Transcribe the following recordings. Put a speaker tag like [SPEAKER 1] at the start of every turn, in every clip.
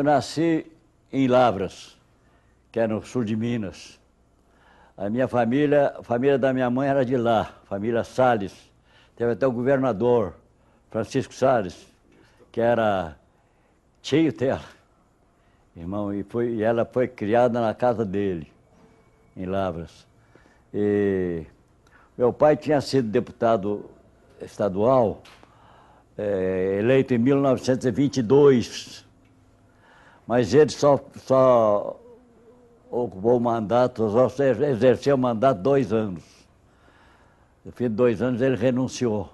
[SPEAKER 1] Eu nasci em Lavras, que é no sul de Minas. A família da minha mãe era de lá, família Salles. Teve até o governador, Francisco Salles, que era tio dela, irmão, e ela foi criada na casa dele, em Lavras. E meu pai tinha sido deputado estadual, eleito em 1922, mas ele só ocupou o mandato, só exerceu o mandato 2 anos. No fim de 2 anos ele renunciou.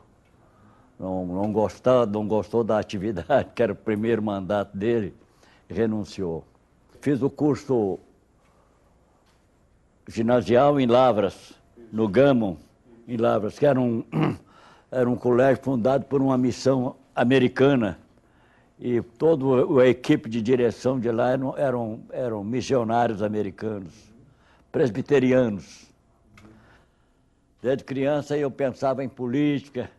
[SPEAKER 1] Não gostou da atividade, que era o primeiro mandato dele, e renunciou. Fiz o curso ginasial em Lavras, no Gammon, em Lavras, que era um colégio fundado por uma missão americana. E toda a equipe de direção de lá eram missionários americanos, presbiterianos. Desde criança eu pensava em política,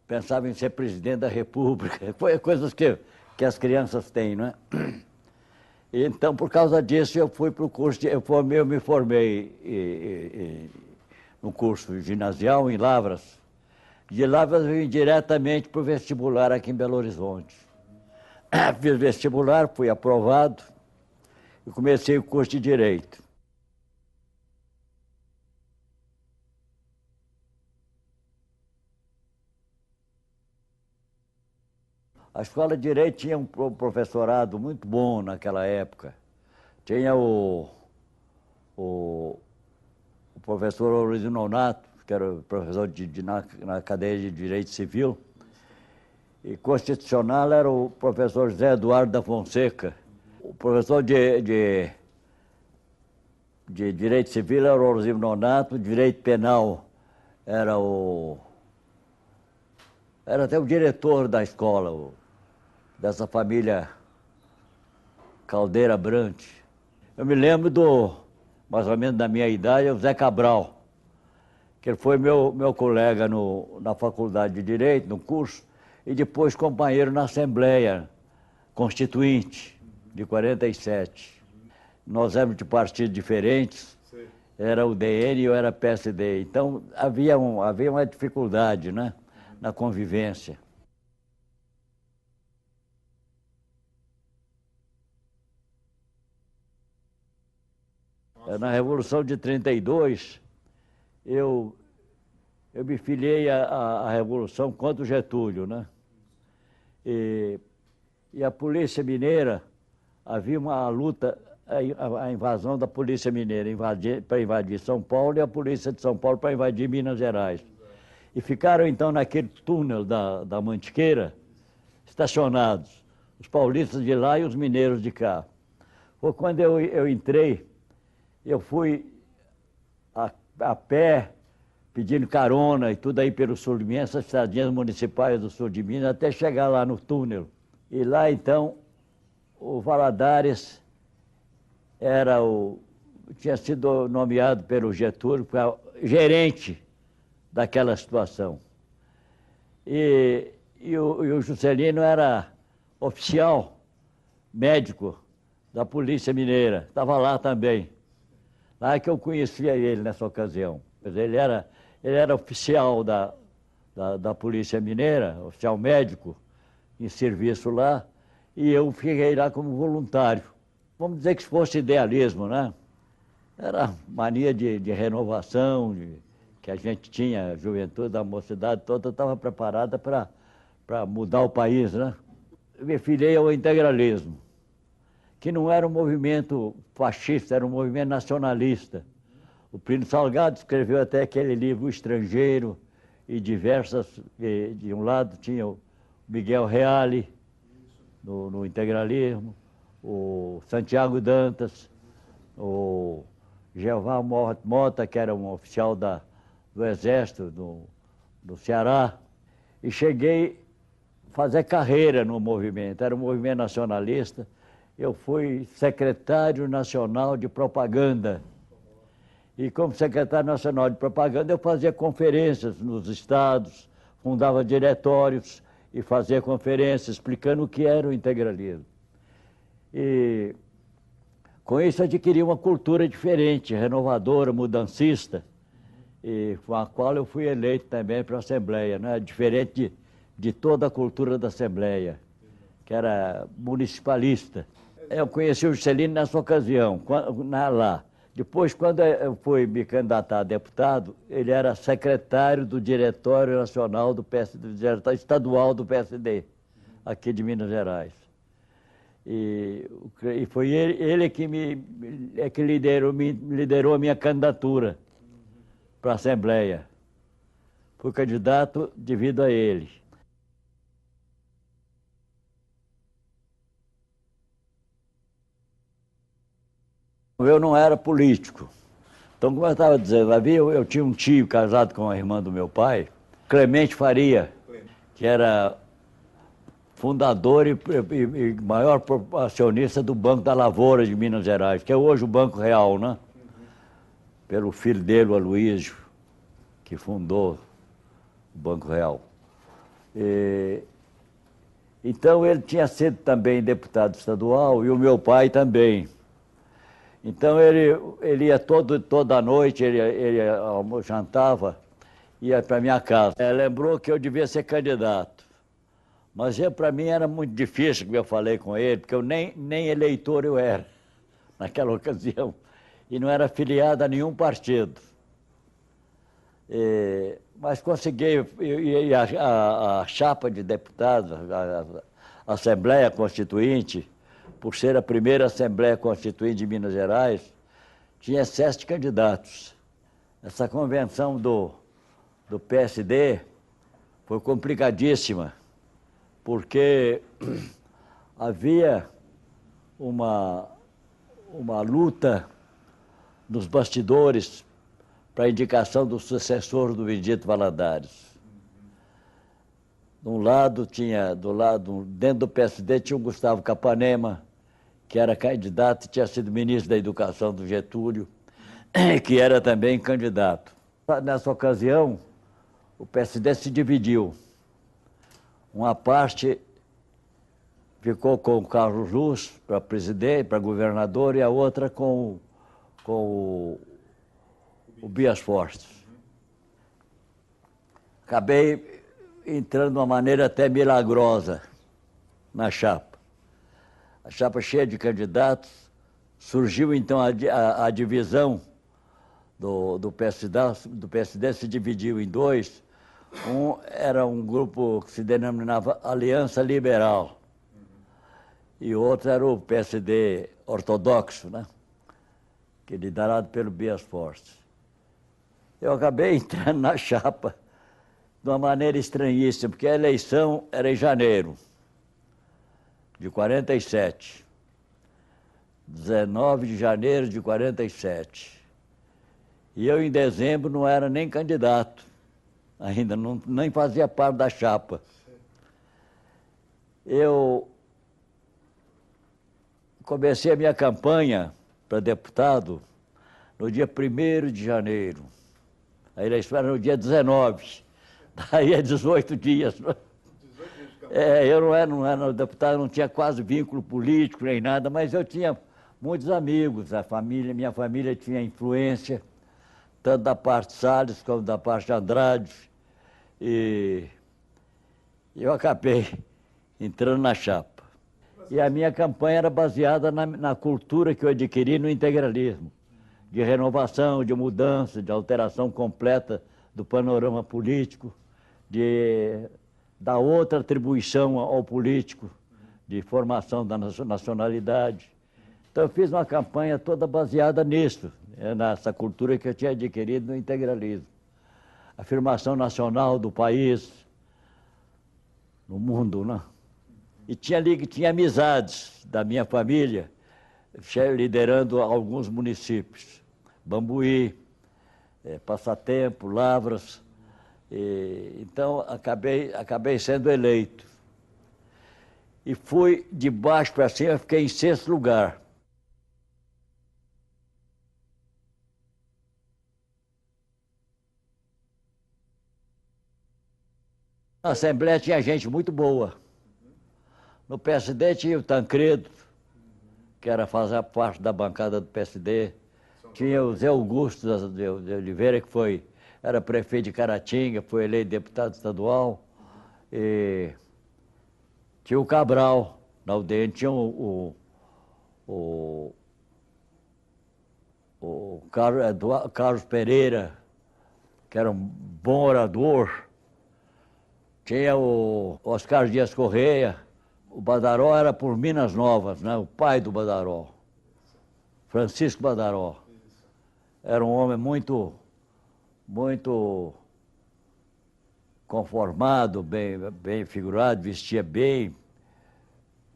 [SPEAKER 1] pensava em ser presidente da República, foi coisas que as crianças têm, não é? E então, por causa disso, eu fui para o curso, eu me formei no curso ginasial em Lavras. De Lavras eu vim diretamente para o vestibular aqui em Belo Horizonte. Fiz vestibular, fui aprovado e comecei o curso de Direito. A escola de Direito tinha um professorado muito bom naquela época. Tinha o professor Aloysio Nonato, que era professor na cadeia de Direito Civil, e constitucional era o professor José Eduardo da Fonseca. O professor de Direito Civil era o Aloysio Nonato, Direito Penal era até o diretor da escola, dessa família Caldeira Brant. Eu me lembro mais ou menos da minha idade, o Zé Cabral, que ele foi meu colega na faculdade de Direito, no curso, e depois companheiro na Assembleia Constituinte, de 47. Nós éramos de partidos diferentes, era o DN e eu era PSD. Então havia uma dificuldade, né, na convivência. Na Revolução de 32, eu me filiei à Revolução contra o Getúlio, né? E a Polícia Mineira, havia uma luta, a invasão da Polícia Mineira para invadir São Paulo e a Polícia de São Paulo para invadir Minas Gerais. E ficaram então naquele túnel da Mantiqueira, estacionados, os paulistas de lá e os mineiros de cá. Foi quando eu entrei, eu fui a pé, pedindo carona e tudo aí pelo sul de Minas, essas estradinhas municipais do sul de Minas, até chegar lá no túnel. E lá, então, o Valadares tinha sido nomeado pelo Getúlio para gerente daquela situação. E o Juscelino era oficial médico da Polícia Mineira, estava lá também. Lá que eu conhecia ele nessa ocasião. Ele era oficial da Polícia Mineira, oficial médico, em serviço lá, e eu fiquei lá como voluntário. Vamos dizer que fosse idealismo, né? Era mania de renovação, que a gente tinha, a juventude, a mocidade toda estava preparada para mudar o país, né? Eu me filiei ao integralismo, que não era um movimento fascista, era um movimento nacionalista. O Plínio Salgado escreveu até aquele livro, O Estrangeiro, e diversas... De um lado tinha o Miguel Reale, no integralismo, o Santiago Dantas, o Jeová Mota, que era um oficial do Exército do Ceará, e cheguei a fazer carreira no movimento. Era um movimento nacionalista. Eu fui secretário nacional de propaganda. E como secretário nacional de propaganda, eu fazia conferências nos estados, fundava diretórios e fazia conferências explicando o que era o integralismo. E com isso adquiri uma cultura diferente, renovadora, mudancista, e com a qual eu fui eleito também para a Assembleia, né? Diferente de toda a cultura da Assembleia, que era municipalista. Eu conheci o Juscelino nessa ocasião, lá. Depois, quando eu fui me candidatar a deputado, ele era secretário do Diretório Nacional do PSD, Diretório Estadual do PSD, aqui de Minas Gerais. E foi ele que liderou a minha candidatura para a Assembleia. Fui candidato devido a ele. Eu não era político. Então, como eu estava dizendo, eu tinha um tio casado com a irmã do meu pai, Clemente Faria, que era fundador e maior acionista do Banco da Lavoura de Minas Gerais, que é hoje o Banco Real, né? Pelo filho dele, o Aloysio, que fundou o Banco Real. Então, ele tinha sido também deputado estadual e o meu pai também. Então ele ia toda noite, ele jantava, ia para minha casa. Lembrou que eu devia ser candidato. Mas para mim era muito difícil, como eu falei com ele, porque eu nem eleitor eu era naquela ocasião. E não era afiliado a nenhum partido. Mas consegui, e a chapa de deputados, a Assembleia Constituinte, por ser a primeira Assembleia Constituinte de Minas Gerais, tinha 7 candidatos. Essa convenção do PSD foi complicadíssima, porque havia uma luta nos bastidores para a indicação do sucessor do Benedito Valadares. Dentro do PSD tinha o Gustavo Capanema, que era candidato e tinha sido ministro da Educação do Getúlio, que era também candidato. Nessa ocasião, o PSD se dividiu. Uma parte ficou com o Carlos Luz para presidente, para governador, e a outra com o Bias Fortes. Acabei entrando de uma maneira até milagrosa na chapa. A chapa cheia de candidatos, surgiu então a divisão do PSD se dividiu em 2. Era um grupo que se denominava Aliança Liberal, e o outro era o PSD ortodoxo, né? Que liderado pelo Bias Fortes. Eu acabei entrando na chapa de uma maneira estranhíssima, porque a eleição era em janeiro de 47. 19 de janeiro de 47. E eu, em dezembro, não era nem candidato ainda, nem fazia parte da chapa. Eu comecei a minha campanha para deputado no dia 1º de janeiro. A eleição era no dia 19. Daí é 18 dias. Eu não era deputado, não tinha quase vínculo político nem nada, mas eu tinha muitos amigos. Minha família tinha influência, tanto da parte de Salles como da parte de Andrade. E eu acabei entrando na chapa. E a minha campanha era baseada na cultura que eu adquiri no integralismo, de renovação, de mudança, de alteração completa do panorama político, de dar outra atribuição ao político, de formação da nacionalidade. Então eu fiz uma campanha toda baseada nisso, nessa cultura que eu tinha adquirido no integralismo. Afirmação nacional do país, no mundo, né? E tinha amizades da minha família, liderando alguns municípios. Bambuí, Passatempo, Lavras. Então, acabei sendo eleito. E fui de baixo para cima, fiquei em 6º lugar. Na Assembleia tinha gente muito boa. No PSD tinha o Tancredo, que era fazer parte da bancada do PSD. Tinha o Zé Augusto de Oliveira, que era prefeito de Caratinga, foi eleito deputado estadual. E tinha o Cabral, na UDN, tinha o Carlos Pereira, que era um bom orador. Tinha o Oscar Dias Correia. O Badaró era por Minas Novas, né? O pai do Badaró, Francisco Badaró. Era um homem muito conformado, bem figurado, vestia bem,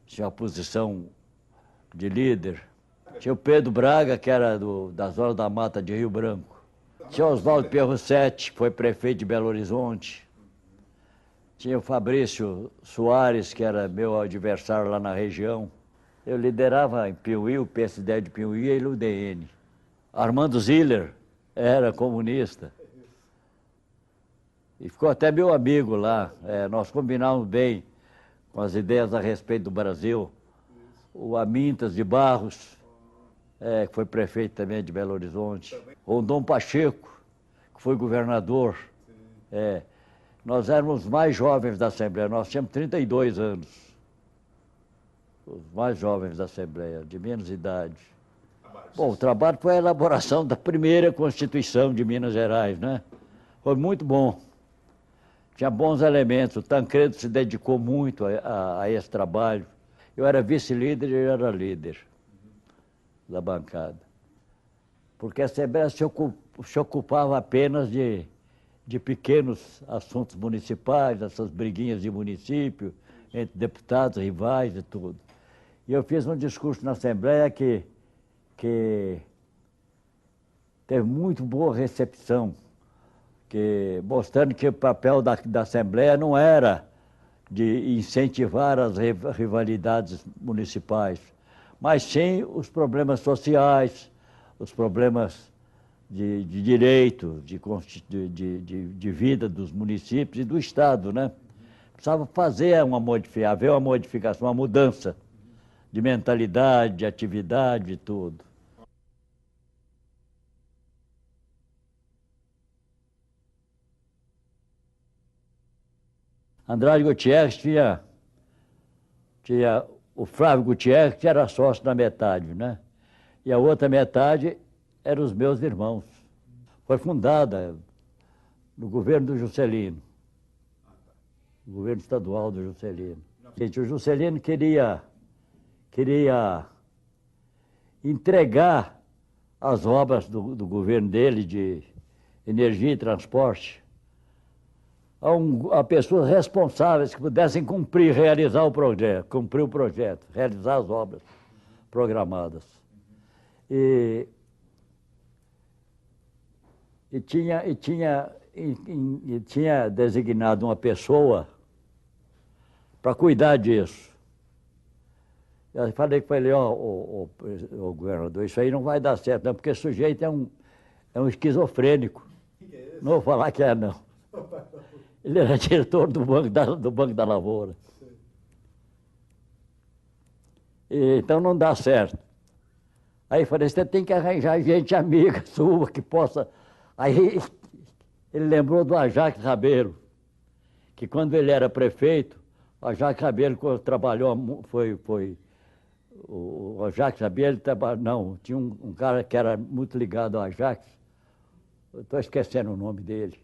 [SPEAKER 1] tinha uma posição de líder. Tinha o Pedro Braga, que era da Zona da Mata de Rio Branco. Tinha o Oswaldo Perrussetti, que foi prefeito de Belo Horizonte. Tinha o Fabrício Soares, que era meu adversário lá na região. Eu liderava em Piauí, o PSD de Piauí e ele o DN. Armando Ziller era comunista. E ficou até meu amigo lá. Nós combinávamos bem com as ideias a respeito do Brasil. O Amintas de Barros, que foi prefeito também de Belo Horizonte. Rondon Pacheco, que foi governador. Nós éramos os mais jovens da Assembleia, nós tínhamos 32 anos. Os mais jovens da Assembleia, de menos idade. Bom, o trabalho foi a elaboração da primeira Constituição de Minas Gerais, né? Foi muito bom. Tinha bons elementos, o Tancredo se dedicou muito a esse trabalho. Eu era vice-líder e ele era líder da bancada. Porque a Assembleia se ocupava apenas de pequenos assuntos municipais, essas briguinhas de município, entre deputados, rivais e tudo. E eu fiz um discurso na Assembleia que teve muito boa recepção, mostrando que o papel da Assembleia não era de incentivar as rivalidades municipais, mas sim os problemas sociais, os problemas de direito, de vida dos municípios e do Estado, né? Precisava haver uma modificação, uma mudança de mentalidade, de atividade e tudo. Andrade Gutierrez tinha o Flávio Gutierrez, que era sócio da metade, né? E a outra metade eram os meus irmãos. Foi fundada no governo do Juscelino, no governo estadual do Juscelino. Gente, o Juscelino queria entregar as obras do governo dele de energia e transporte a pessoas responsáveis que pudessem realizar o projeto, realizar as obras programadas. E tinha designado uma pessoa para cuidar disso. Eu falei com ele, o governador, isso aí não vai dar certo, não, porque esse sujeito é um esquizofrênico. Não vou falar que é, não. Ele era diretor do Banco da Lavoura. Então não dá certo. Aí eu falei, você tem que arranjar gente amiga sua que possa... Aí ele lembrou do Ajax Rabelo, que quando ele era prefeito, o Ajax Rabelo trabalhou, o Ajax Rabelo não, tinha um cara que era muito ligado ao Ajax, eu estou esquecendo o nome dele.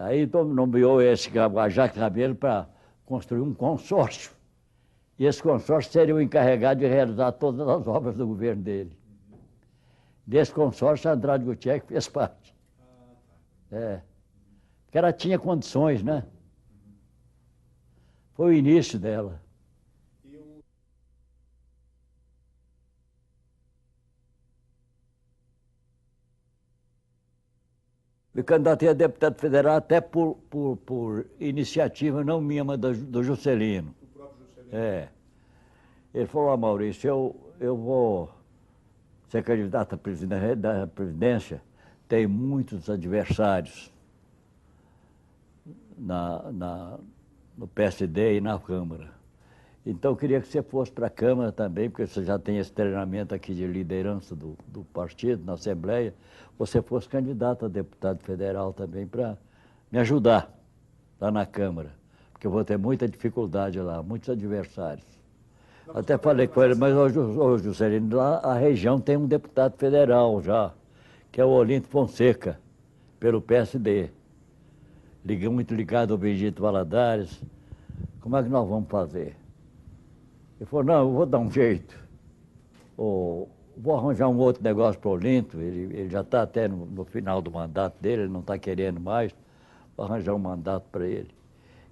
[SPEAKER 1] Aí nomeou o Ajax Rabelo para construir um consórcio. E esse consórcio seria o encarregado de realizar todas as obras do governo dele. Desse consórcio, Andrade Gutierrez fez parte. Porque ela tinha condições, né? Foi o início dela. Me candidatei a deputado federal até por iniciativa não minha, mas do Juscelino.
[SPEAKER 2] O próprio Juscelino?
[SPEAKER 1] Ele falou, Maurício, eu vou ser candidato à presidência, tem muitos adversários no PSD e na Câmara. Então eu queria que você fosse para a Câmara também, porque você já tem esse treinamento aqui de liderança do partido, na Assembleia. Você fosse candidato a deputado federal também para me ajudar lá na Câmara, porque eu vou ter muita dificuldade lá, muitos adversários. Até falei com ele, mas ô Juscelino, lá a região tem um deputado federal já, que é o Olinto Fonseca, pelo PSD. Muito ligado ao Benedito Valadares. Como é que nós vamos fazer? Ele falou, não, eu vou dar um jeito. Vou arranjar um outro negócio para o Olinto, ele já está até no final do mandato dele, ele não está querendo mais, vou arranjar um mandato para ele.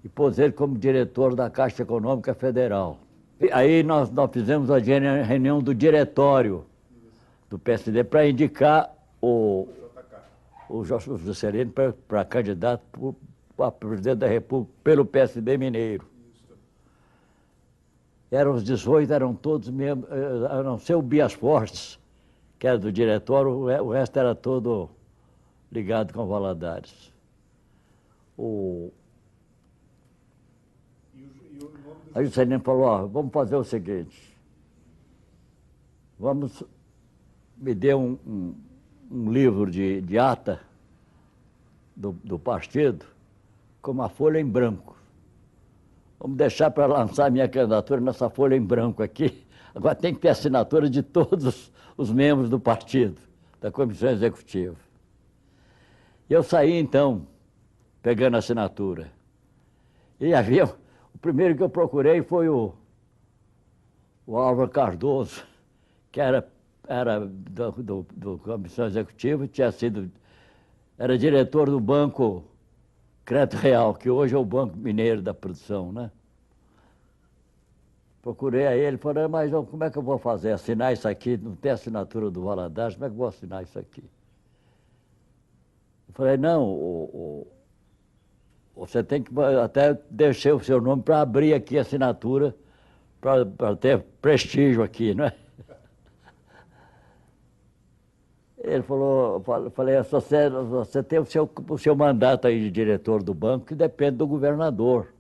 [SPEAKER 1] E pôs ele como diretor da Caixa Econômica Federal. E aí nós fizemos a reunião do diretório do PSD para indicar o Juscelino para candidato para presidente da República pelo PSD mineiro. Eram os 18, eram todos mesmo, a não ser o Bias Fortes, que era do diretório, o resto era todo ligado com Valadares. Aí o Juscelino falou, ó, vamos fazer o seguinte, me dê um livro de ata do partido com uma folha em branco. Vamos deixar para lançar a minha candidatura nessa folha em branco aqui. Agora tem que ter assinatura de todos os membros do partido, da comissão executiva. E eu saí, então, pegando a assinatura. E havia... O primeiro que eu procurei foi o Álvaro Cardoso, que era do comissão executiva, era diretor do Banco Crédito Real, que hoje é o Banco Mineiro da Produção, né? Procurei a ele, falei, mas como é que eu vou fazer? Assinar isso aqui? Não tem assinatura do Valadares, como é que eu vou assinar isso aqui? Eu falei, não, você tem que até deixar o seu nome para abrir aqui a assinatura, para ter prestígio aqui, não é? Ele falou, falei, você tem o seu mandato aí de diretor do banco, que depende do governador.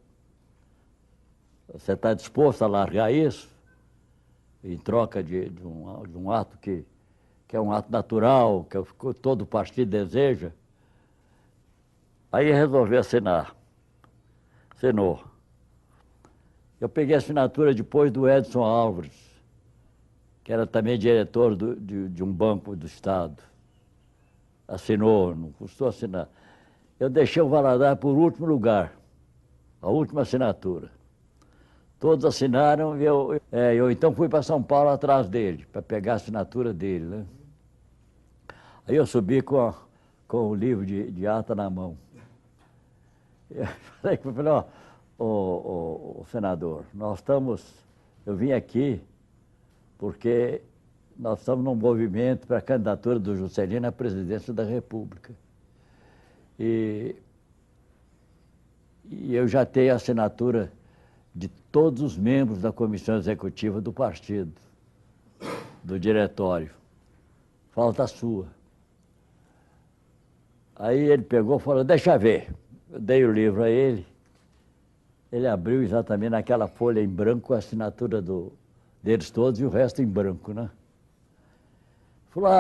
[SPEAKER 1] Você está disposto a largar isso? Em troca de um ato que é um ato natural, que todo partido deseja? Aí resolvi assinar. Assinou. Eu peguei a assinatura depois do Edson Álvares, que era também diretor de um banco do Estado. Assinou, não custou assinar. Eu deixei o Valadares por último lugar, a última assinatura. Todos assinaram e eu então fui para São Paulo atrás dele, para pegar a assinatura dele, né? Aí eu subi com o livro de ata na mão. Eu falei, ó, o senador, eu vim aqui porque nós estamos num movimento para a candidatura do Juscelino à presidência da República. E eu já tenho a assinatura de todos os membros da comissão executiva do partido, do diretório. Falta a sua. Aí ele pegou e falou, deixa ver. Eu dei o livro a ele. Ele abriu exatamente naquela folha em branco a assinatura deles todos e o resto em branco, né? Falou,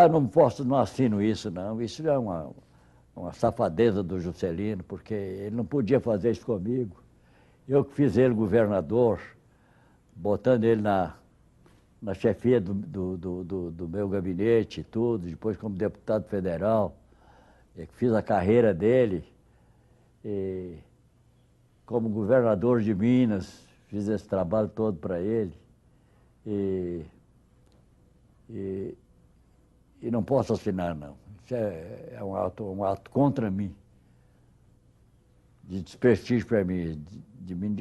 [SPEAKER 1] não assino isso, não. Isso é uma safadeza do Juscelino, porque ele não podia fazer isso comigo. Eu que fiz ele governador, botando ele na chefia do meu gabinete e tudo, depois como deputado federal, eu que fiz a carreira dele. E como governador de Minas, fiz esse trabalho todo para ele. E não posso assinar, não. Isso é um ato contra mim, de desprestígio para mim,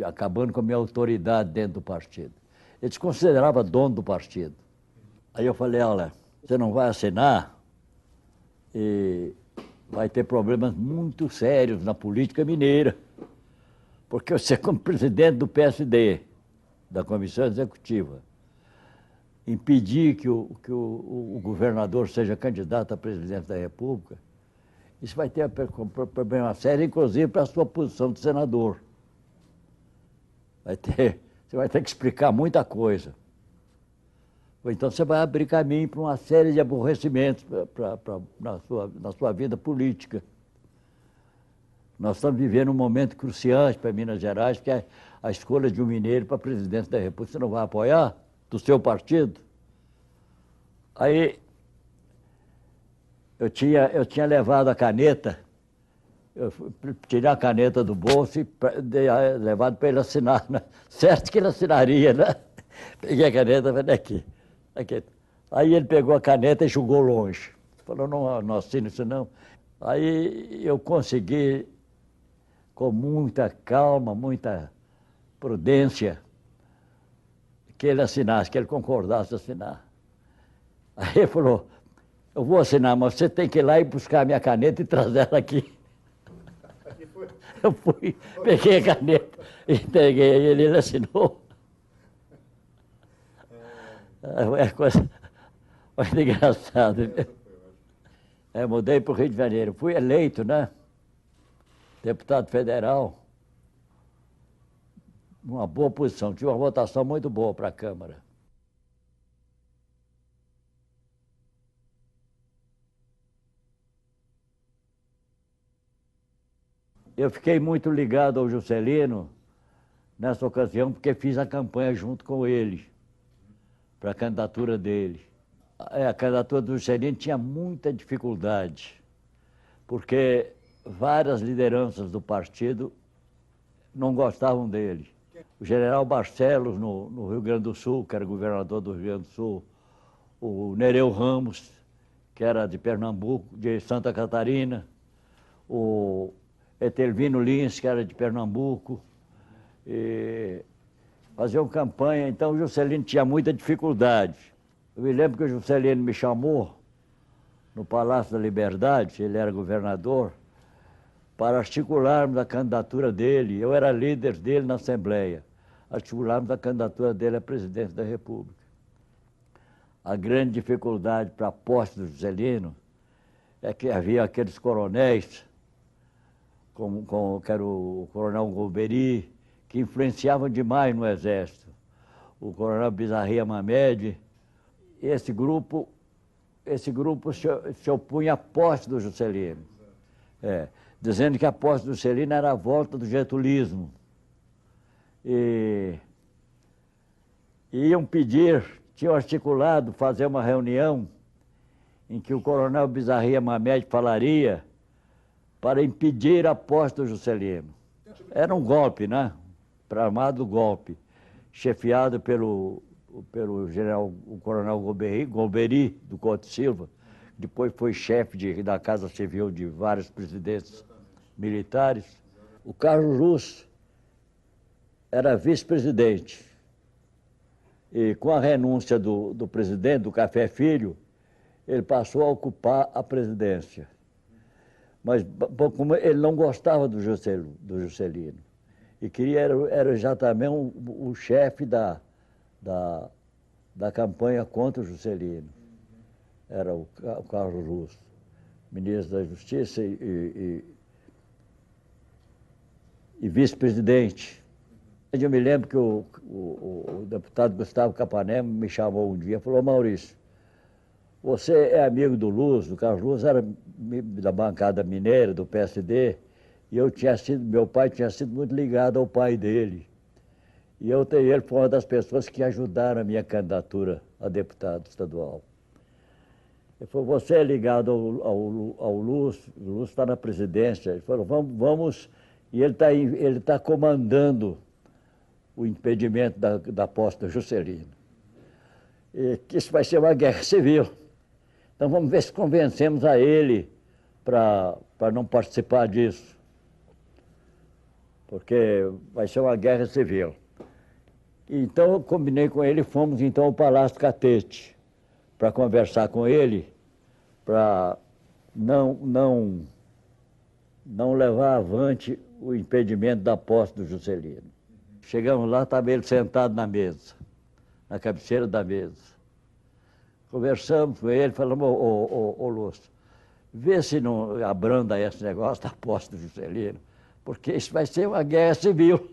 [SPEAKER 1] acabando com a minha autoridade dentro do partido. Ele se considerava dono do partido. Aí eu falei, olha, você não vai assinar e vai ter problemas muito sérios na política mineira, porque você, como presidente do PSD, da Comissão Executiva, impedir que o governador seja candidato à presidência da República, isso vai ter um problema sério, inclusive para a sua posição de senador. Você Você vai ter que explicar muita coisa. Ou então você vai abrir caminho para uma série de aborrecimentos na sua vida política. Nós estamos vivendo um momento cruciante para Minas Gerais, que é a escolha de um mineiro para presidente da República. Você não vai apoiar? Do seu partido? Aí, eu tinha levado a caneta, tirei a caneta do bolso e levado para ele assinar, né? Certo que ele assinaria, né? Peguei a caneta e falei, aqui. Aí ele pegou a caneta e jogou longe. Falou, não assino isso não. Aí eu consegui, com muita calma, muita prudência, que ele assinasse, que ele concordasse assinar. Aí ele falou, eu vou assinar, mas você tem que ir lá e buscar a minha caneta e trazer ela aqui. Eu fui, peguei a caneta e peguei ele assinou. É coisa muito engraçada. Mudei para o Rio de Janeiro. Fui eleito, né? Deputado federal. Uma boa posição. Tive uma votação muito boa para a Câmara. Eu fiquei muito ligado ao Juscelino nessa ocasião, porque fiz a campanha junto com ele, para a candidatura dele. A candidatura do Juscelino tinha muita dificuldade, porque várias lideranças do partido não gostavam dele. O general Barcelos, no Rio Grande do Sul, que era governador do Rio Grande do Sul, o Nereu Ramos, que era de Pernambuco, de Santa Catarina, o Etelvino Lins, que era de Pernambuco, e faziam campanha. Então o Juscelino tinha muita dificuldade. Eu me lembro que o Juscelino me chamou no Palácio da Liberdade, ele era governador, para articularmos a candidatura dele. Eu era líder dele na Assembleia. Articularmos a candidatura dele à presidência da República. A grande dificuldade para a posse do Juscelino é que havia aqueles coronéis, que era o coronel Golbery, que influenciavam demais no Exército. O coronel Bizarria Mamed. Esse grupo se opunha à posse do Juscelino, dizendo que a posse do Juscelino era a volta do getulismo. E tinham articulado fazer uma reunião em que o coronel Bizarria Mamed falaria para impedir a posse do Juscelino. Era um golpe, né? Tramado golpe, chefiado pelo general, o coronel Golbery, do Couto Silva, depois foi chefe da Casa Civil de vários presidentes militares. O Carlos Russo era vice-presidente. E com a renúncia do presidente, do Café Filho, ele passou a ocupar a presidência. Mas como ele não gostava do Juscelino, e era já também o chefe da campanha contra o Juscelino. Era o Carlos Russo, ministro da Justiça e vice-presidente. Eu me lembro que o deputado Gustavo Capanema me chamou um dia e falou, Maurício, você é amigo do Luz, do Carlos Luz, era da bancada mineira, do PSD, e meu pai tinha sido muito ligado ao pai dele. E ele foi uma das pessoas que ajudaram a minha candidatura a deputado estadual. Ele falou, você é ligado ao Luz, o Luz está na presidência. Ele falou, vamos, e ele está comandando o impedimento da posse do Juscelino. E que isso vai ser uma guerra civil. Então vamos ver se convencemos a ele para não participar disso. Porque vai ser uma guerra civil. Então eu combinei com ele e fomos então ao Palácio Catete para conversar com ele, para não levar avante o impedimento da posse do Juscelino. Chegamos lá, estava ele sentado na mesa, na cabeceira da mesa. Conversamos com ele, falamos, ô Lúcio, vê se não abranda esse negócio da posse do Juscelino, porque isso vai ser uma guerra civil.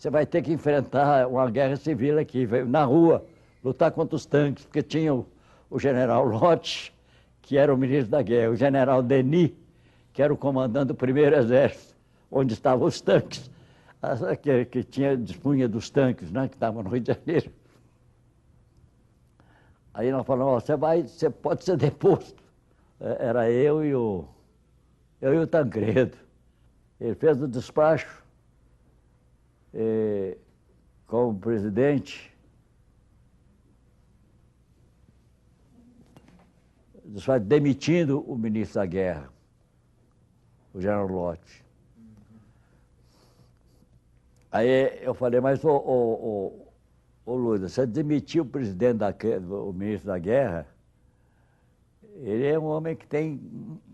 [SPEAKER 1] você vai ter que enfrentar uma guerra civil aqui, na rua, lutar contra os tanques, porque tinha o general Lott, que era o ministro da guerra, o general Denis, que era o comandante do primeiro exército, onde estavam os tanques, que dispunha dos tanques, né, que estavam no Rio de Janeiro. Aí nós falamos, você pode ser deposto. Era eu e o Tancredo. Ele fez o despacho como presidente, demitindo o ministro da guerra, o general Lott. Aí eu falei, mas ô Lula, você demitiu o presidente o ministro da guerra, ele é um homem que tem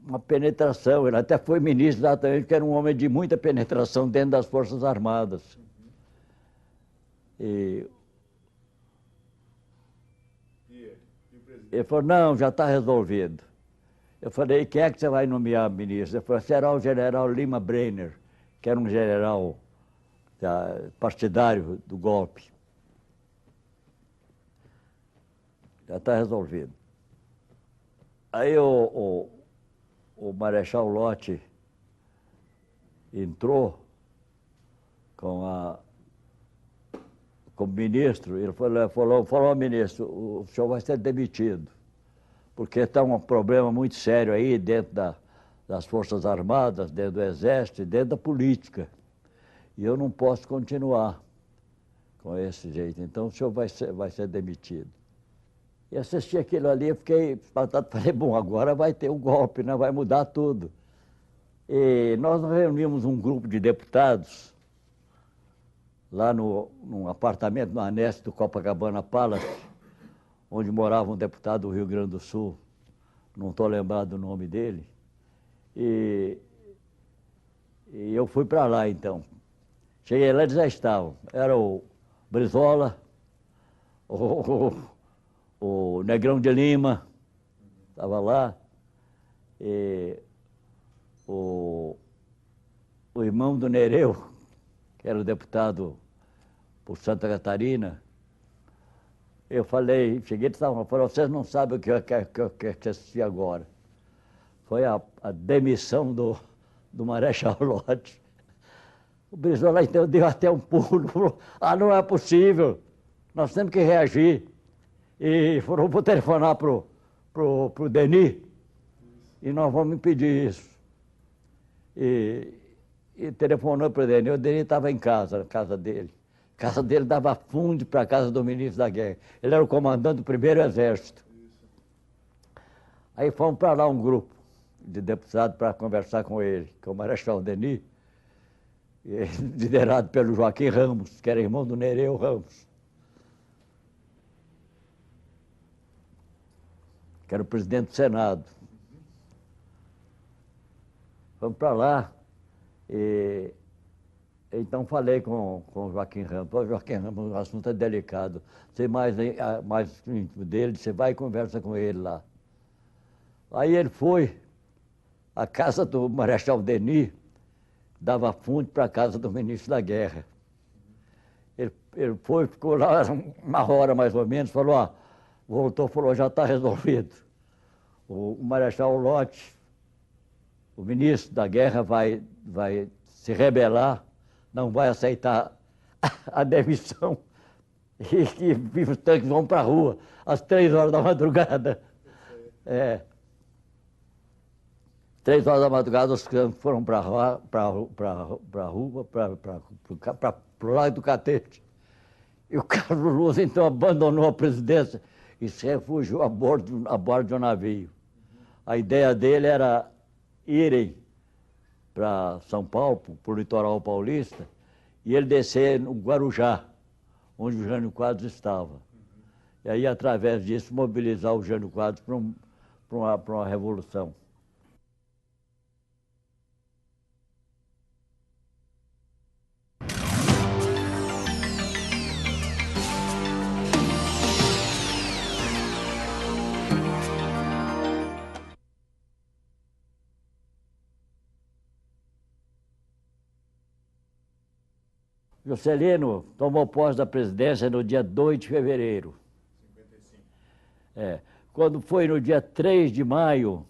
[SPEAKER 1] uma penetração, ele até foi ministro exatamente porque era um homem de muita penetração dentro das Forças Armadas. E ele falou, não, já está resolvido. Eu falei, quem é que você vai nomear ministro? Ele falou, será o general Lima Brenner, que era um general partidário do golpe. Já está resolvido. Aí o Marechal Lott entrou como ministro, ele falou ao ministro, o senhor vai ser demitido, porque está um problema muito sério aí dentro das Forças Armadas, dentro do Exército e dentro da política. E eu não posso continuar com esse jeito, então o senhor vai ser demitido. E assisti aquilo ali, eu fiquei espantado, falei, bom, agora vai ter o golpe, né? Vai mudar tudo. E nós reunimos um grupo de deputados lá num apartamento no anexo do Copacabana Palace, onde morava um deputado do Rio Grande do Sul, não estou lembrado do nome dele, e eu fui para lá então. Cheguei lá, eles já estavam. Era o Brizola, o Negrão de Lima, estava lá, e o irmão do Nereu, que era o deputado por Santa Catarina. Eu falei, cheguei e falei, vocês não sabem o que eu quero assistir agora. Foi a demissão do Marechal Lott. O Brizola então deu até um pulo, falou, não é possível, nós temos que reagir. E foram telefonar pro Denis, e nós vamos impedir isso. E telefonou para o Denis estava em casa, na casa dele. A casa dele dava fundo para a casa do ministro da guerra. Ele era o comandante do primeiro exército. Aí fomos para lá um grupo de deputados para conversar com ele, com o Marechal Denis, liderado pelo Joaquim Ramos, que era irmão do Nereu Ramos, que era o presidente do Senado. Fomos para lá e então falei com o Joaquim Ramos. Joaquim Ramos, o assunto é delicado. Sei mais íntimo dele, você vai e conversa com ele lá. Aí ele foi à casa do Marechal Denis, dava fundo para a casa do ministro da Guerra. Ele foi, ficou lá uma hora mais ou menos, falou, voltou, falou, já está resolvido. O Marechal Lott, o ministro da Guerra, vai se rebelar, não vai aceitar a demissão e os tanques vão para a rua às 3 horas da madrugada. 3 horas da madrugada os tanques foram para a rua, para o Largo do Catete. E o Carlos Luz então abandonou a presidência e se refugiou a bordo de um navio. A ideia dele era irem para São Paulo, para o litoral paulista, e ele descer no Guarujá, onde o Jânio Quadros estava. E aí, através disso, mobilizar o Jânio Quadros para uma revolução. Juscelino tomou posse da presidência no dia 2 de fevereiro.
[SPEAKER 2] 55.
[SPEAKER 1] Quando foi no dia 3 de maio,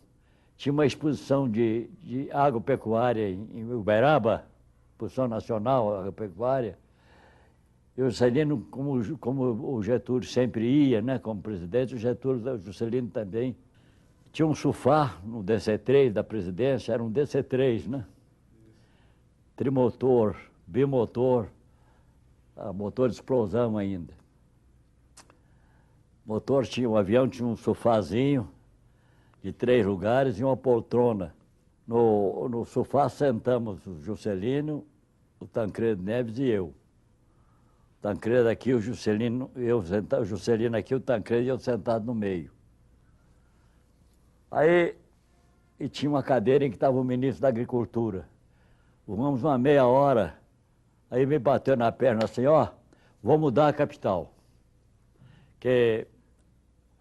[SPEAKER 1] tinha uma exposição de agropecuária em Uberaba, exposição nacional agropecuária. E o Juscelino, como o Getúlio sempre ia, né, como presidente, o Juscelino também. Tinha um sofá no DC-3 da presidência, era um DC-3, né? Trimotor, bimotor, motor de explosão ainda. O avião tinha um sofazinho de 3 lugares e uma poltrona. No sofá sentamos o Juscelino, o Tancredo Neves e eu. O Tancredo aqui, o Juscelino, o Juscelino aqui, o Tancredo e eu sentado no meio. Aí, e tinha uma cadeira em que estava o ministro da Agricultura. Fomos uma meia hora, aí me bateu na perna assim, vou mudar a capital. Que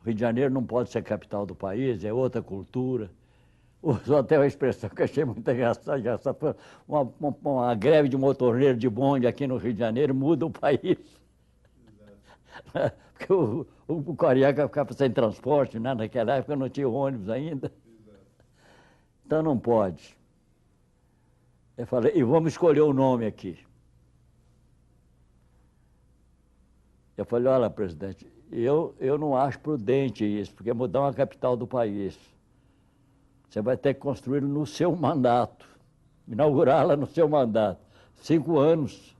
[SPEAKER 1] o Rio de Janeiro não pode ser capital do país, é outra cultura. Usou até uma expressão que eu achei muito engraçada. Uma greve de motorneiro de bonde aqui no Rio de Janeiro muda o país. Porque o Carioca ficava sem transporte, né? Naquela época não tinha ônibus ainda. Então não pode. Eu falei, e vamos escolher o nome aqui. Eu falei, olha, presidente, eu não acho prudente isso, porque mudar uma capital do país. Você vai ter que construí-la no seu mandato, inaugurá-la no seu mandato. 5 anos.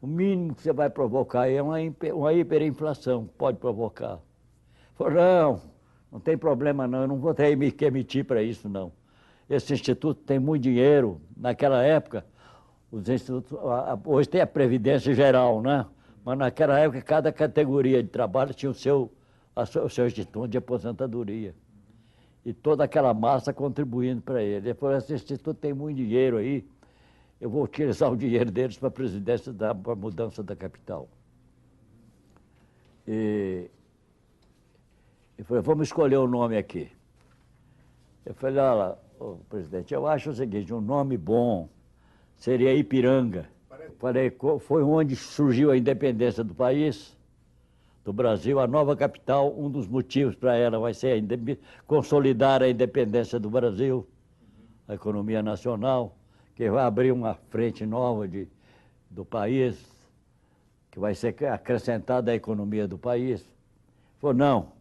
[SPEAKER 1] O mínimo que você vai provocar aí é uma hiperinflação, pode provocar. Falei, não tem problema não, eu não vou ter que emitir para isso não. Esse instituto tem muito dinheiro. Naquela época, os institutos, hoje tem a Previdência Geral, né? Mas naquela época, cada categoria de trabalho tinha o seu instituto de aposentadoria. E toda aquela massa contribuindo para ele. Ele falou, esse instituto tem muito dinheiro aí, eu vou utilizar o dinheiro deles para a presidência, para a mudança da capital. E falei, vamos escolher o nome aqui. Eu falei, olha, presidente, eu acho o seguinte, um nome bom seria Ipiranga. Falei, foi onde surgiu a independência do país, do Brasil, a nova capital, um dos motivos para ela vai ser consolidar a independência do Brasil, a economia nacional, que vai abrir uma frente nova do país, que vai ser acrescentada à economia do país. Falou, não,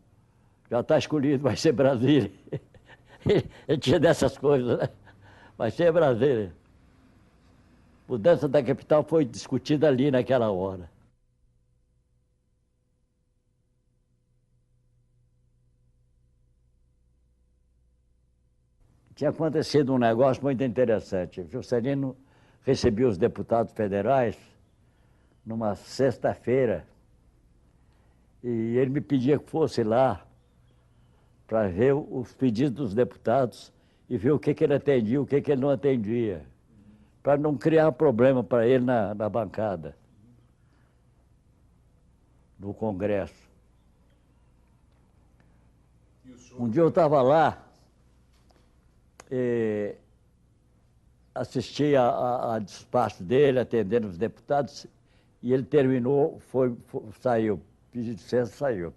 [SPEAKER 1] já está escolhido, vai ser Brasília. Ele tinha dessas coisas, né? Vai ser Brasília. A mudança da capital foi discutida ali naquela hora. Tinha acontecido um negócio muito interessante. O Juscelino recebia os deputados federais numa sexta-feira e ele me pedia que fosse lá para ver os pedidos dos deputados e ver o que ele atendia e o que ele não atendia, para não criar problema para ele na bancada, no Congresso. Um dia eu estava lá, assisti a despacho dele, atendendo os deputados, e ele terminou, saiu, pediu licença, saiu.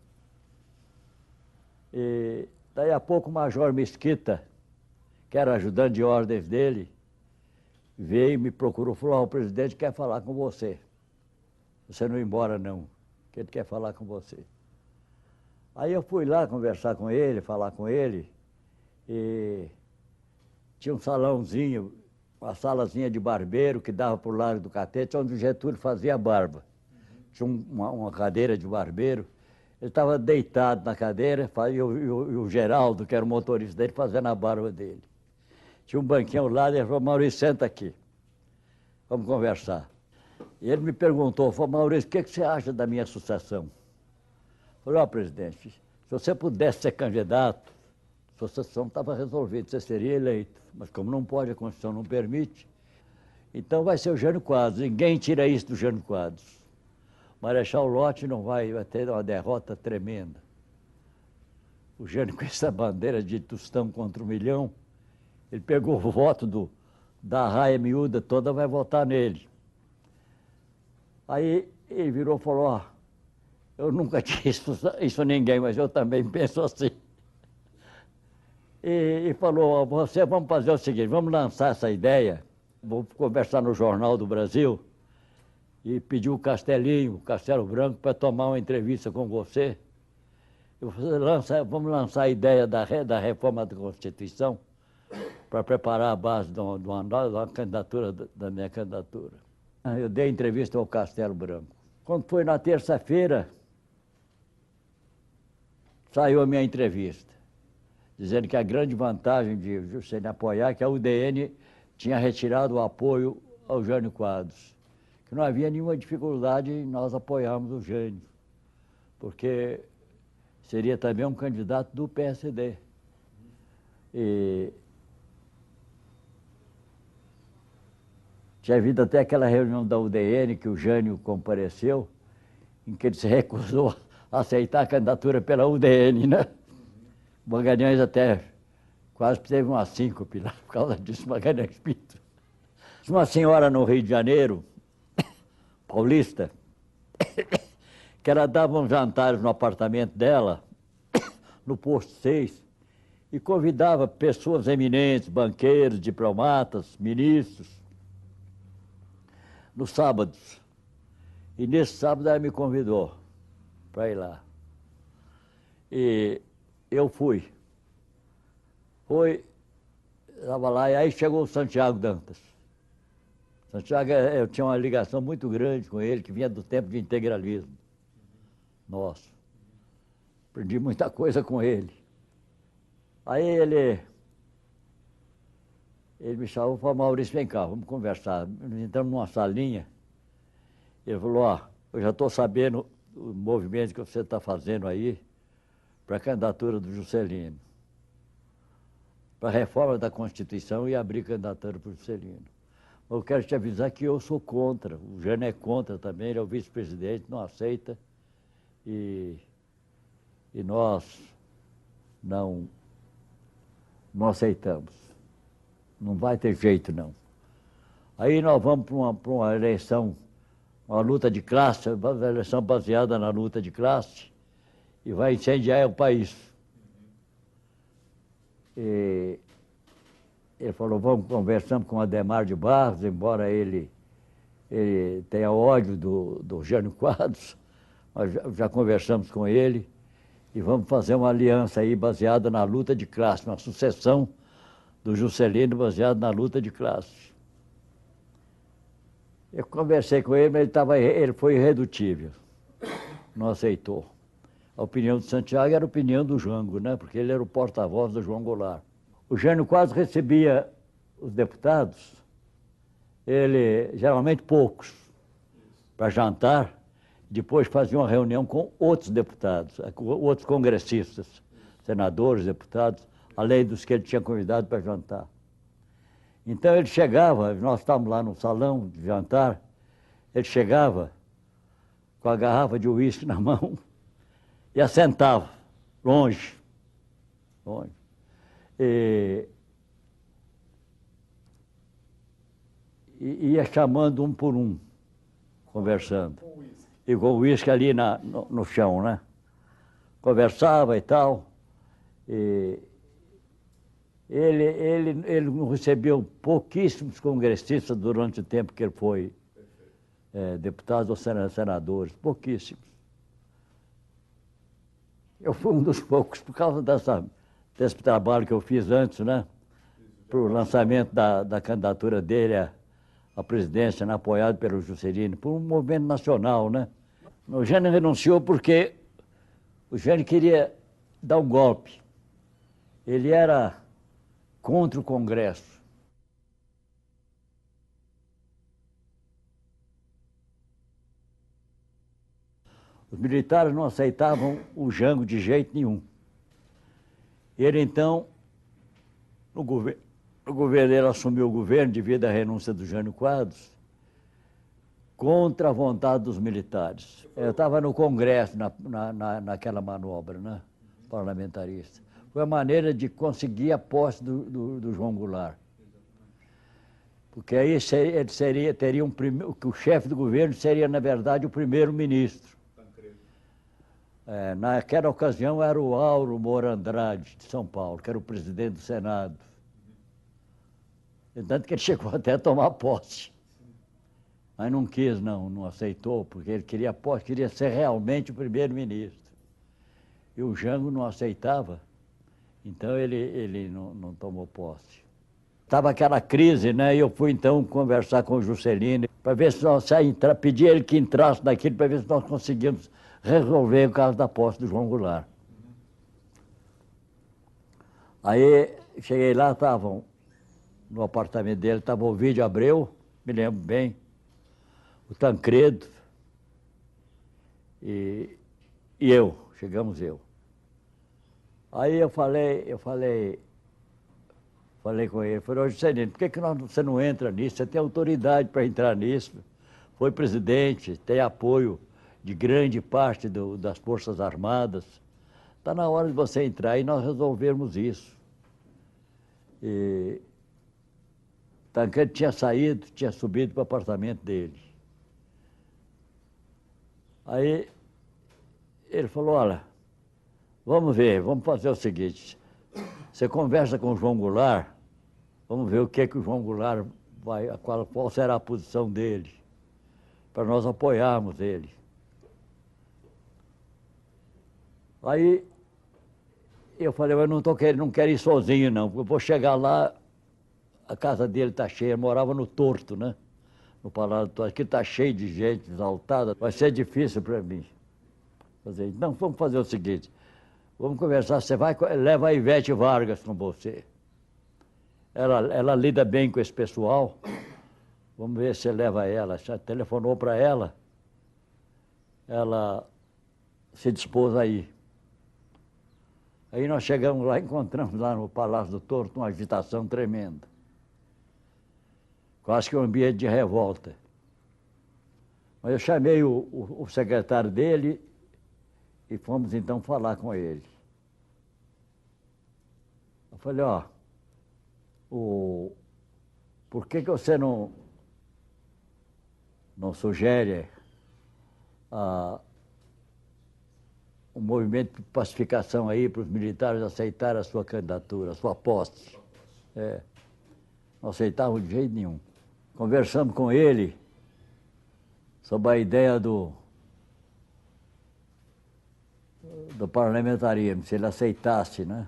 [SPEAKER 1] E daí a pouco o Major Mesquita, que era ajudante de ordens dele, veio e me procurou, falou, o presidente quer falar com você. Você não ir embora não, que ele quer falar com você. Aí eu fui lá conversar com ele, falar com ele, e tinha um salãozinho, uma salazinha de barbeiro que dava para o Largo do Catete, onde o Getúlio fazia barba. Tinha uma cadeira de barbeiro. Ele estava deitado na cadeira e o Geraldo, que era o motorista dele, fazendo a barba dele. Tinha um banquinho ao lado e ele falou, Maurício, senta aqui, vamos conversar. E ele me perguntou, falou, Maurício, o que você acha da minha sucessão? Eu falei, presidente, se você pudesse ser candidato, a sucessão estava resolvida, você seria eleito. Mas como não pode, a Constituição não permite, então vai ser o Jânio Quadros. Ninguém tira isso do Jânio Quadros. Marechal Lott não vai ter uma derrota tremenda. O Jânio, com essa bandeira de Tostão contra 1 milhão, ele pegou o voto da raia miúda toda, vai votar nele. Aí ele virou e falou, ó, eu nunca disse isso a ninguém, mas eu também penso assim. E falou, ó, vamos fazer o seguinte, vamos lançar essa ideia, vou conversar no Jornal do Brasil e pedir o Castelinho, o Castelo Branco, para tomar uma entrevista com você. Vamos lançar a ideia da reforma da Constituição para preparar a base de uma candidatura, da minha candidatura. Eu dei entrevista ao Castelo Branco. Quando foi na terça-feira, saiu a minha entrevista, dizendo que a grande vantagem de Juscelino apoiar é que a UDN tinha retirado o apoio ao Jânio Quadros, que não havia nenhuma dificuldade em nós apoiarmos o Jânio, porque seria também um candidato do PSD. E tinha havido até aquela reunião da UDN que o Jânio compareceu, em que ele se recusou a aceitar a candidatura pela UDN, né? Magalhães até quase teve uma síncope lá por causa disso, Magalhães Pinto. Uma senhora no Rio de Janeiro, paulista, que ela dava uns jantares no apartamento dela, no posto 6, e convidava pessoas eminentes, banqueiros, diplomatas, ministros, nos sábados. E nesse sábado ela me convidou para ir lá. E eu fui. Estava lá, e aí chegou o Santiago Dantas. Santiago, eu tinha uma ligação muito grande com ele, que vinha do tempo de integralismo nosso. Aprendi muita coisa com ele. Aí ele me chamou e falou, Maurício, vem cá, vamos conversar. Entramos numa salinha. Ele falou, ó, eu já estou sabendo o movimento que você está fazendo aí para a candidatura do Juscelino, para a reforma da Constituição e abrir candidatura para o Juscelino. Mas eu quero te avisar que eu sou contra, o Jânio é contra também, ele é o vice-presidente, não aceita, e nós não aceitamos. Não vai ter jeito, não. Aí nós vamos para uma eleição, uma luta de classe, uma eleição baseada na luta de classe, e vai incendiar o país. E ele falou, conversamos com o Adhemar de Barros, embora ele tenha ódio do Jânio Quadros, mas já conversamos com ele, e vamos fazer uma aliança aí baseada na luta de classe, uma sucessão do Juscelino baseada na luta de classe. Eu conversei com ele, mas ele foi irredutível, não aceitou. A opinião de Santiago era a opinião do Jango, né? Porque ele era o porta-voz do João Goulart. O Jânio Quadros recebia os deputados, geralmente poucos, para jantar, depois fazia uma reunião com outros deputados, com outros congressistas, senadores, deputados, além dos que ele tinha convidado para jantar. Então ele chegava, nós estávamos lá no salão de jantar, ele chegava com a garrafa de uísque na mão e assentava, longe. E ia chamando um por um, conversando. E com o uísque ali no chão, né? Conversava e tal. E ele recebeu pouquíssimos congressistas durante o tempo que ele foi deputado ou senadores, pouquíssimos. Eu fui um dos poucos, por causa desse trabalho que eu fiz antes, né? Para o lançamento da candidatura dele à presidência, né? Apoiado pelo Juscelino, por um movimento nacional, né? O Jânio renunciou porque o Jânio queria dar um golpe. Ele era contra o Congresso. Os militares não aceitavam o Jango de jeito nenhum. Ele, então, no governo, ele assumiu o governo devido à renúncia do Jânio Quadros, contra a vontade dos militares. Eu estava no Congresso, naquela manobra, né, parlamentarista. Foi a maneira de conseguir a posse do João Goulart. Porque aí teria que o chefe do governo seria, na verdade, o primeiro-ministro. Naquela ocasião era o Auro Moura Andrade, de São Paulo, que era o presidente do Senado. Tanto que ele chegou até a tomar posse. Mas não quis, não aceitou, porque ele queria posse, queria ser realmente o primeiro-ministro. E o Jango não aceitava, então ele não tomou posse. Estava aquela crise, né? E eu fui então conversar com o Juscelino para ver se nós pedir ele que entrasse naquilo para ver se nós conseguimos resolver o caso da posse do João Goulart. Aí cheguei lá, estavam no apartamento dele, estava o Ovidio Abreu, me lembro bem, o Tancredo e chegamos eu. Aí eu falei com ele, falei, ô Juscelino, por que você não entra nisso? Você tem autoridade para entrar nisso. Foi presidente, tem apoio de grande parte das Forças Armadas. Está na hora de você entrar e nós resolvermos isso. E Tancredo tinha saído, tinha subido para o apartamento dele. Aí ele falou, olha, vamos ver, vamos fazer o seguinte, você conversa com o João Goulart, vamos ver o que o João Goulart qual será a posição dele, para nós apoiarmos ele. Aí eu falei, eu não quero ir sozinho não, porque eu vou chegar lá, a casa dele está cheia, ele morava no Torto, né? No Palácio do Torto, aqui está cheio de gente exaltada, vai ser difícil para mim. Então vamos fazer o seguinte, vamos conversar, você leva a Ivete Vargas com você. Ela lida bem com esse pessoal, vamos ver se você leva ela. Já telefonou para ela, ela se dispôs a ir. Aí nós chegamos lá, encontramos lá no Palácio do Torto uma agitação tremenda. Quase que um ambiente de revolta. Mas eu chamei o secretário dele e fomos então falar com ele. Eu falei, ó, por que você não sugere um movimento de pacificação aí para os militares aceitarem a sua candidatura, a sua posse? Não aceitavam de jeito nenhum. Conversamos com ele sobre a ideia do parlamentarismo, se ele aceitasse, né?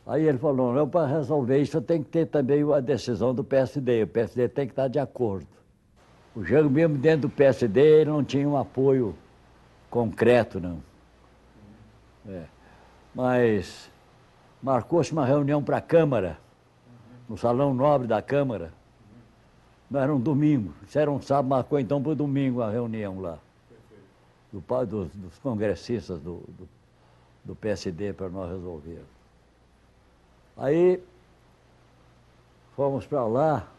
[SPEAKER 1] Aí ele falou, não, para resolver isso eu tenho que ter também a decisão do PSD, o PSD tem que estar de acordo. O Jango mesmo dentro do PSD ele não tinha um apoio concreto, não. Mas marcou-se uma reunião para a Câmara, no Salão Nobre da Câmara. Não era um domingo, isso era um sábado, marcou então para o domingo a reunião lá. Dos congressistas do PSD para nós resolvermos. Aí fomos para lá,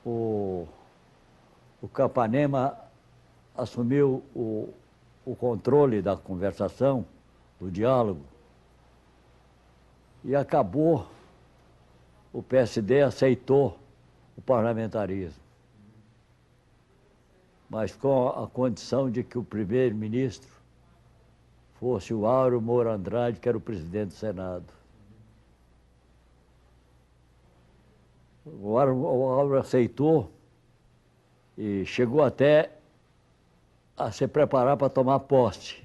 [SPEAKER 1] o Capanema assumiu o controle da conversação, do diálogo, e acabou, o PSD aceitou o parlamentarismo, mas com a condição de que o primeiro-ministro fosse o Auro Moura Andrade, que era o presidente do Senado. O Auro aceitou e chegou até a se preparar para tomar posse.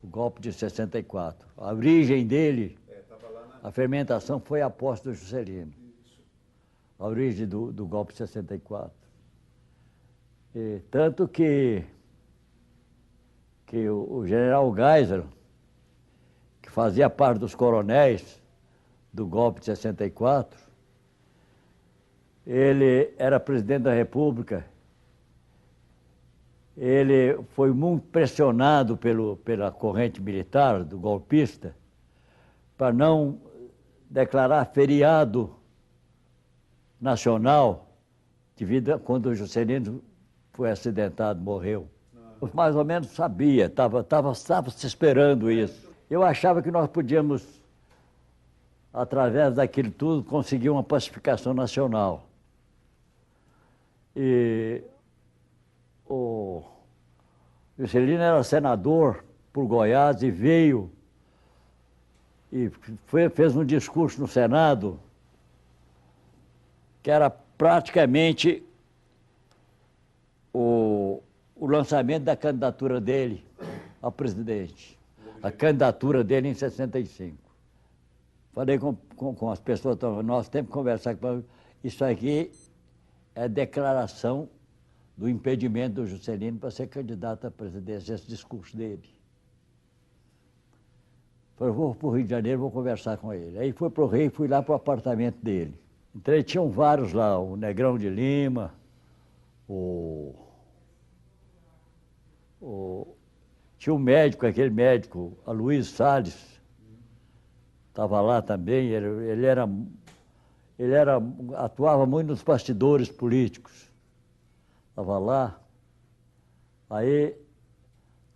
[SPEAKER 1] O golpe de 64. A origem dele, a fermentação foi a posse do Juscelino. A origem do golpe de 64. Tanto que o general Geisel, que fazia parte dos coronéis do golpe de 64, ele era presidente da República, ele foi muito pressionado pela corrente militar do golpista para não declarar feriado nacional devido a quando o Juscelino foi acidentado, morreu. Mais ou menos sabia, estava se esperando isso. Eu achava que nós podíamos, através daquilo tudo, conseguir uma pacificação nacional. E o Juscelino era senador por Goiás e veio e fez um discurso no Senado que era praticamente o lançamento da candidatura dele a presidente. A candidatura dele em 65. Falei com as pessoas, nós temos que conversar com isso aqui é declaração do impedimento do Juscelino para ser candidato à presidência, esse discurso dele. Falei, vou para o Rio de Janeiro, vou conversar com ele. Aí fui para o Rio, fui lá para o apartamento dele. Entrei, tinham vários lá, o Negrão de Lima, tinha um médico, aquele médico, Aloysio Salles, estava lá também, ele atuava muito nos bastidores políticos. Estava lá, aí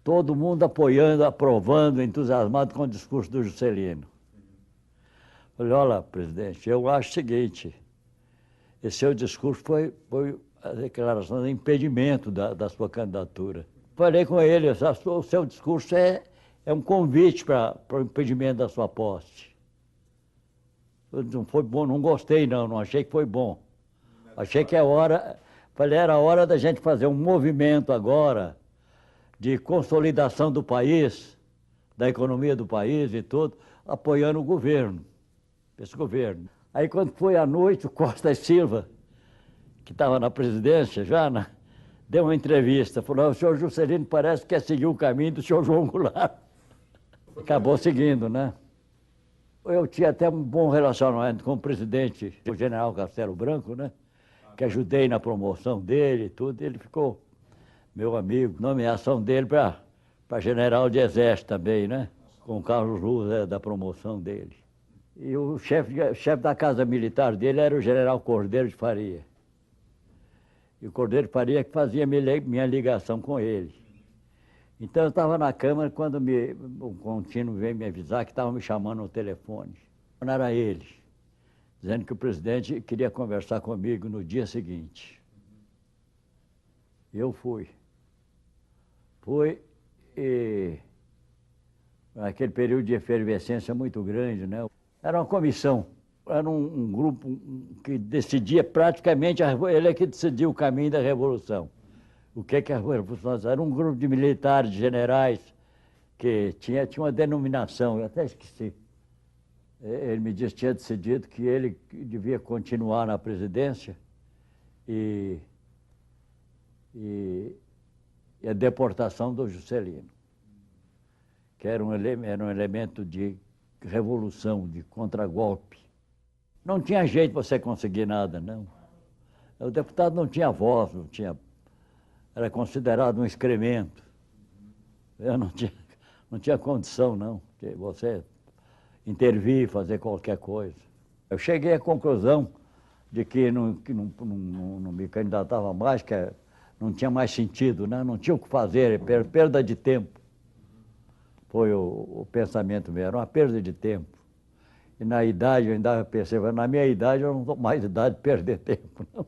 [SPEAKER 1] todo mundo apoiando, aprovando, entusiasmado com o discurso do Juscelino. Falei, olha, presidente, eu acho o seguinte, esse seu discurso foi a declaração de impedimento da sua candidatura. Falei com ele, o seu discurso é um convite para o impedimento da sua posse. Não foi bom, não gostei não achei que foi bom. Achei que era hora da gente fazer um movimento agora de consolidação do país, da economia do país e tudo, apoiando o governo, esse governo. Aí quando foi à noite, o Costa e Silva, que estava na presidência já, deu uma entrevista, falou, o senhor Juscelino parece que quer seguir o caminho do senhor João Goulart. Acabou seguindo, né? Eu tinha até um bom relacionamento com o presidente, o general Castelo Branco, né? Que ajudei na promoção dele e tudo, ele ficou meu amigo. Nomeação dele para general de exército também, né? Com o Carlos Luz, da promoção dele. E o chefe da casa militar dele era o general Cordeiro de Faria. E o Cordeiro de Faria que fazia minha ligação com ele. Então eu estava na Câmara quando o contínuo veio me avisar que estava me chamando no telefone. Não era ele, dizendo que o presidente queria conversar comigo no dia seguinte. Eu fui. Fui e naquele período de efervescência muito grande, né? Era uma comissão, era um grupo que decidia praticamente, ele é que decidia o caminho da Revolução. O que é a Revolução? Era um grupo de militares, de generais, que tinha uma denominação, eu até esqueci. Ele me disse que tinha decidido que ele devia continuar na presidência e a deportação do Juscelino, que era um elemento de revolução, de contragolpe. Não tinha jeito para você conseguir nada, não. O deputado não tinha voz, era considerado um excremento. Eu não tinha condição, não, de você intervir, fazer qualquer coisa. Eu cheguei à conclusão de que não me candidatava mais, que não tinha mais sentido, né? Não tinha o que fazer, perda de tempo. Foi o pensamento meu, era uma perda de tempo. E na idade, eu ainda percebo, na minha idade eu não tenho mais idade de perder tempo, não.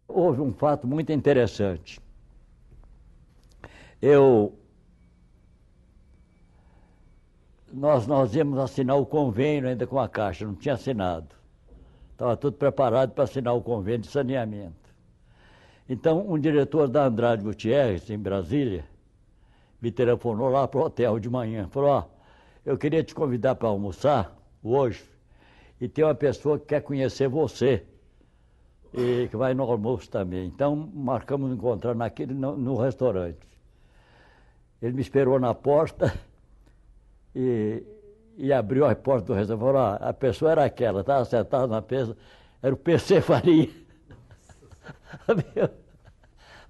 [SPEAKER 1] Houve um fato muito interessante. Nós íamos assinar o convênio ainda com a Caixa, não tinha assinado. Estava tudo preparado para assinar o convênio de saneamento. Então, um diretor da Andrade Gutierrez, em Brasília, me telefonou lá para o hotel de manhã. Falou, eu queria te convidar para almoçar hoje e tem uma pessoa que quer conhecer você e que vai no almoço também. Então, marcamos encontrar no restaurante. Ele me esperou na porta e abriu a porta do restaurante. Falou, a pessoa era aquela, estava sentada na mesa, era o PC Faria.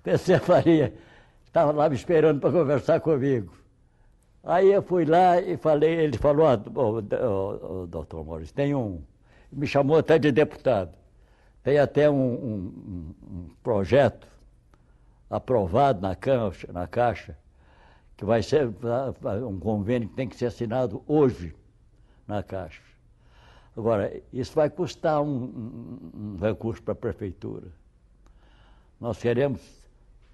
[SPEAKER 1] PC Faria estava lá me esperando para conversar comigo. Aí eu fui lá e falei, ele falou, doutor Maurício, me chamou até de deputado, tem até um projeto aprovado na Caixa, que vai ser um convênio que tem que ser assinado hoje na Caixa. Agora, isso vai custar um recurso para a prefeitura. Nós queremos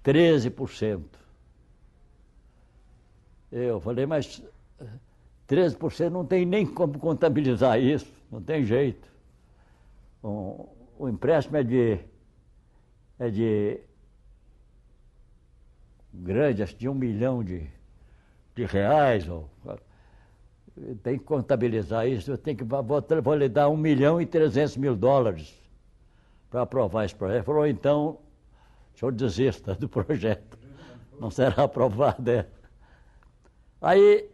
[SPEAKER 1] 13%. Eu falei, mas 13% não tem nem como contabilizar isso, não tem jeito. O empréstimo é de grande, acho que de 1 milhão de reais. Tem que contabilizar isso, vou lhe dar 1.300.000 para aprovar esse projeto. Ele falou, então, o senhor desista do projeto, não será aprovado. Aí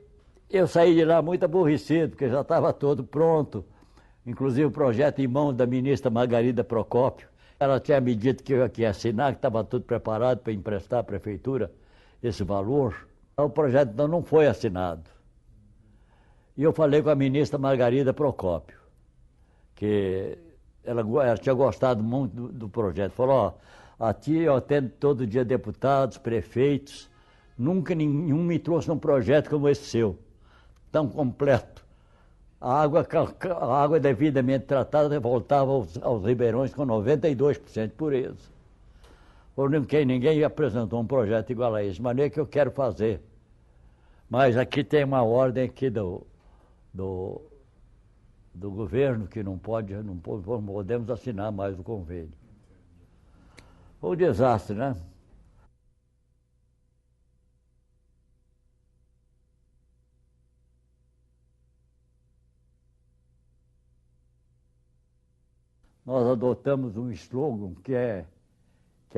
[SPEAKER 1] eu saí de lá muito aborrecido, porque já estava todo pronto, inclusive o projeto em mãos da ministra Margarida Procópio. Ela tinha me dito que eu ia assinar, que estava tudo preparado para emprestar à prefeitura esse valor. O projeto então não foi assinado. E eu falei com a ministra Margarida Procópio, que ela tinha gostado muito do projeto. Falou, aqui eu atendo todo dia deputados, prefeitos, nunca nenhum me trouxe um projeto como esse seu, tão completo. A água devidamente tratada voltava aos ribeirões com 92% de pureza. Ninguém apresentou um projeto igual a esse, de maneira que eu quero fazer. Mas aqui tem uma ordem aqui do governo que não podemos assinar mais o convênio. Foi um desastre, né? Nós adotamos um slogan que é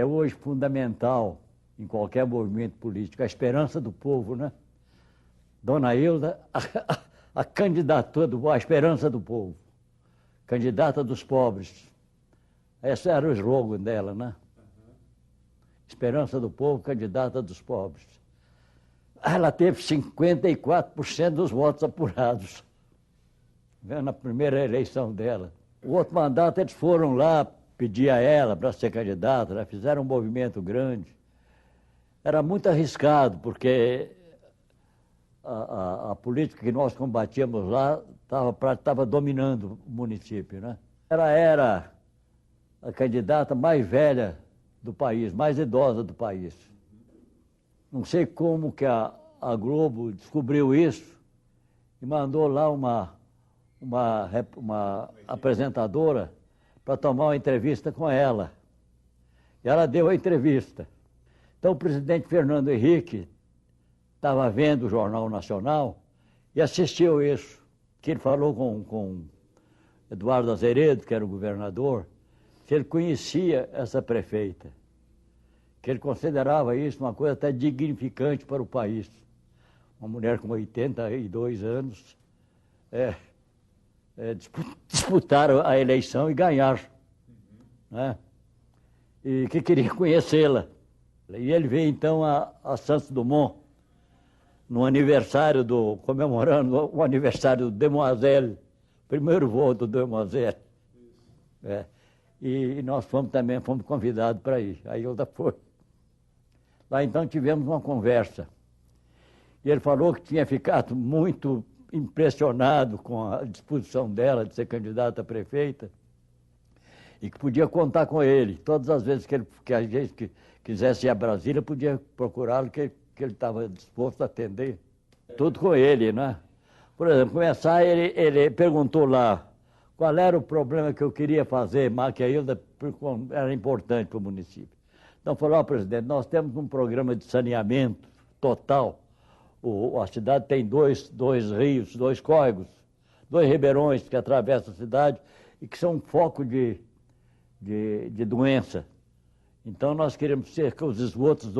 [SPEAKER 1] hoje fundamental em qualquer movimento político, a esperança do povo, né? Dona Hilda, a candidatura a esperança do povo, candidata dos pobres. Esse era o slogan dela, né? Esperança do povo, candidata dos pobres. Ela teve 54% dos votos apurados, na primeira eleição dela. O outro mandato, eles foram lá pedir a ela para ser candidata, né? Fizeram um movimento grande. Era muito arriscado, porque a política que nós combatíamos lá estava dominando o município, né? Ela era a candidata mais velha do país, mais idosa do país. Não sei como que a Globo descobriu isso e mandou lá uma apresentadora para tomar uma entrevista com ela. E ela deu a entrevista. Então o presidente Fernando Henrique estava vendo o Jornal Nacional e assistiu isso, que ele falou com Eduardo Azeredo, que era o governador, que ele conhecia essa prefeita, que ele considerava isso uma coisa até dignificante para o país. Uma mulher com 82 anos disputar a eleição e ganhar, né? E que queria conhecê-la. E ele veio então a Santos Dumont, no aniversário comemorando o aniversário do Demoiselle, primeiro voo do Demoiselle. E nós também fomos convidados para ir. A Hilda foi. Lá então tivemos uma conversa. E ele falou que tinha ficado muito impressionado com a disposição dela de ser candidata a prefeita e que podia contar com ele. Todas as vezes que a gente quisesse ir a Brasília, podia procurá-lo, que ele estava disposto a atender. Tudo com ele, né? Por exemplo, começar, ele perguntou lá qual era o problema que eu queria fazer, mas que ainda era importante para o município. Então falou, presidente, nós temos um programa de saneamento total. A cidade tem dois rios, 2 córregos, 2 ribeirões que atravessam a cidade e que são um foco de doença. Então nós queremos que os esgotos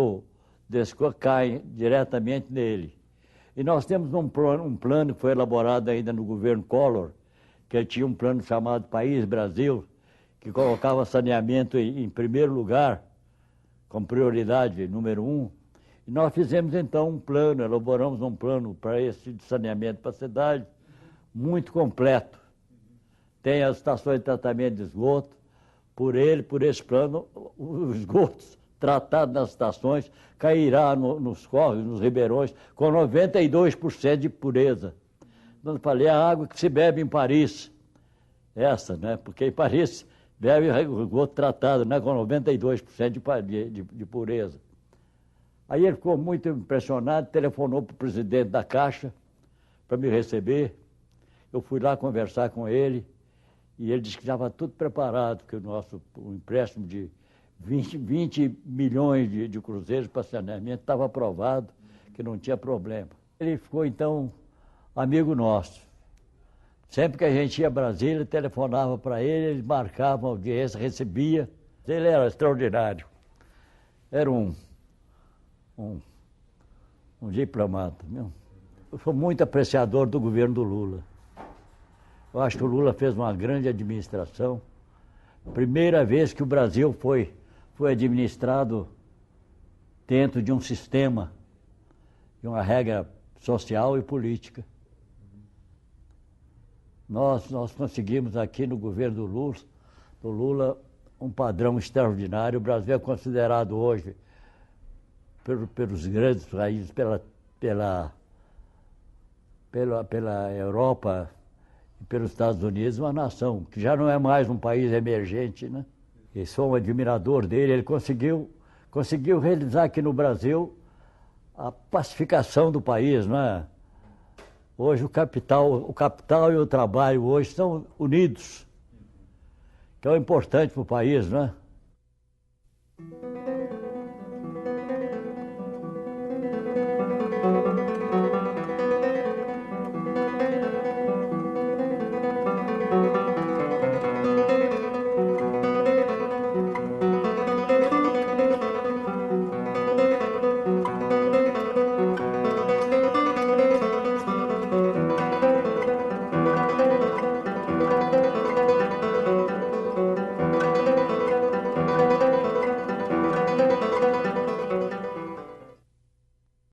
[SPEAKER 1] desse caem diretamente nele. E nós temos um plano que foi elaborado ainda no governo Collor, que ele tinha um plano chamado País Brasil, que colocava saneamento em primeiro lugar, como prioridade número 1. E nós fizemos então um plano, elaboramos um plano para esse de saneamento para a cidade, muito completo. Tem as estações de tratamento de esgoto, por esse plano, os esgotos tratados nas estações cairá nos córregos, nos ribeirões, com 92% de pureza. Então, eu falei, a água que se bebe em Paris, essa, né? Porque em Paris bebe o esgoto tratado, né? Com 92% de pureza. Aí ele ficou muito impressionado, telefonou para o presidente da Caixa para me receber. Eu fui lá conversar com ele e ele disse que estava tudo preparado, que o empréstimo de 20 milhões de cruzeiros para saneamento estava aprovado, que não tinha problema. Ele ficou, então, amigo nosso. Sempre que a gente ia a Brasília, telefonava para ele marcava audiência, recebia. Ele era extraordinário. Era um diplomata, meu. Eu sou muito apreciador do governo do Lula. Eu acho que o Lula fez uma grande administração. Primeira vez que o Brasil foi administrado dentro de um sistema, de uma regra social e política. Nós conseguimos aqui no governo do Lula um padrão extraordinário. O Brasil é considerado hoje, pelos grandes países, pela Europa e pelos Estados Unidos, uma nação que já não é mais um país emergente, né? E sou um admirador dele. Ele conseguiu realizar aqui no Brasil a pacificação do país, não é? Hoje o capital e o trabalho hoje estão unidos, que é o importante para o país, não é?